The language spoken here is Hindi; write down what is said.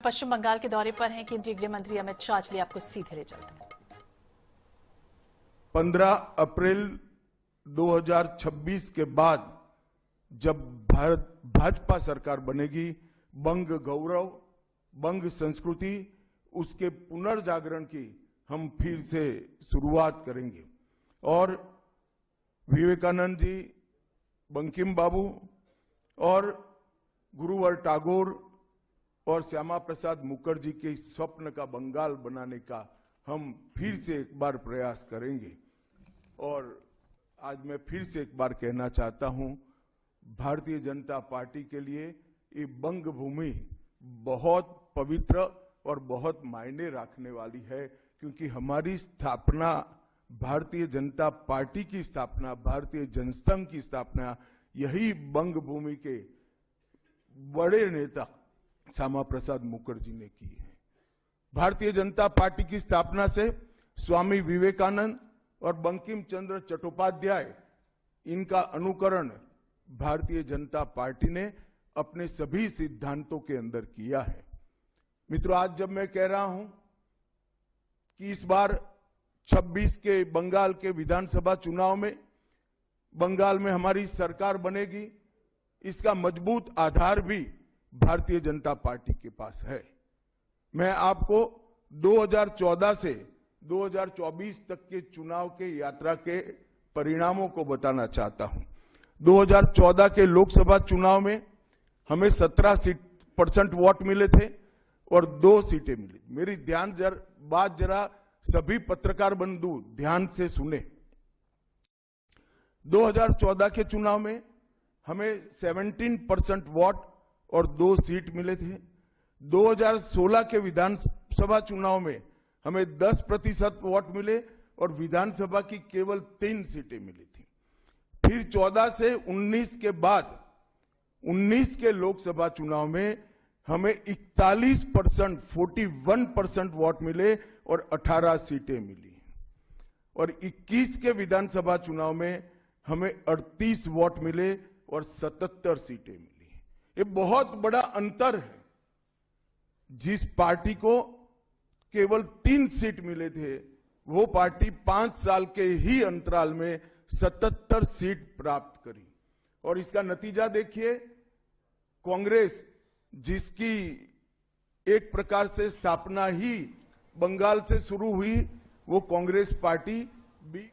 पश्चिम बंगाल के दौरे पर हैं केंद्रीय गृह मंत्री अमित शाह। चलिए आपको सीधे ले चलते हैं। 15 अप्रैल 2026 के बाद जब भाजपा सरकार बनेगी, बंग गौरव, बंग संस्कृति, उसके पुनर्जागरण की हम फिर से शुरुआत करेंगे। और विवेकानंद जी, बंकिम बाबू और गुरुवर टैगोर और श्यामा प्रसाद मुखर्जी के स्वप्न का बंगाल बनाने का हम फिर से एक बार प्रयास करेंगे। और आज मैं फिर से एक बार कहना चाहता हूं, भारतीय जनता पार्टी के लिए ये बंग भूमि बहुत पवित्र और बहुत मायने रखने वाली है, क्योंकि हमारी स्थापना, भारतीय जनता पार्टी की स्थापना, भारतीय जनसंघ की स्थापना यही बंग भूमि के बड़े नेता श्यामा प्रसाद मुखर्जी ने की है। भारतीय जनता पार्टी की स्थापना से स्वामी विवेकानंद और बंकिम चंद्र चट्टोपाध्याय, इनका अनुकरण भारतीय जनता पार्टी ने अपने सभी सिद्धांतों के अंदर किया है। मित्रों, आज जब मैं कह रहा हूं कि इस बार 26 के बंगाल के विधानसभा चुनाव में बंगाल में हमारी सरकार बनेगी, इसका मजबूत आधार भी भारतीय जनता पार्टी के पास है। मैं आपको 2014 से 2024 तक के चुनाव के यात्रा के परिणामों को बताना चाहता हूं। 2014 के लोकसभा चुनाव में हमें 17% वोट मिले थे और 2 सीटें मिली। मेरी बात जरा सभी पत्रकार बंधु ध्यान से सुने। 2014 के चुनाव में हमें 17% वोट और 2 सीट मिले थे। 2016 के विधानसभा चुनाव में हमें 10% वोट मिले और विधानसभा की केवल 3 सीटें मिली थी। फिर 14 से 19 के बाद 19 के लोकसभा चुनाव में हमें 41% वोट मिले और 18 सीटें मिली। और 21 के विधानसभा चुनाव में हमें 38 वोट मिले और 77 सीटें मिली। ये बहुत बड़ा अंतर है। जिस पार्टी को केवल 3 सीट मिले थे, वो पार्टी 5 साल के ही अंतराल में 77 सीट प्राप्त करी। और इसका नतीजा देखिए, कांग्रेस, जिसकी एक प्रकार से स्थापना ही बंगाल से शुरू हुई, वो कांग्रेस पार्टी भी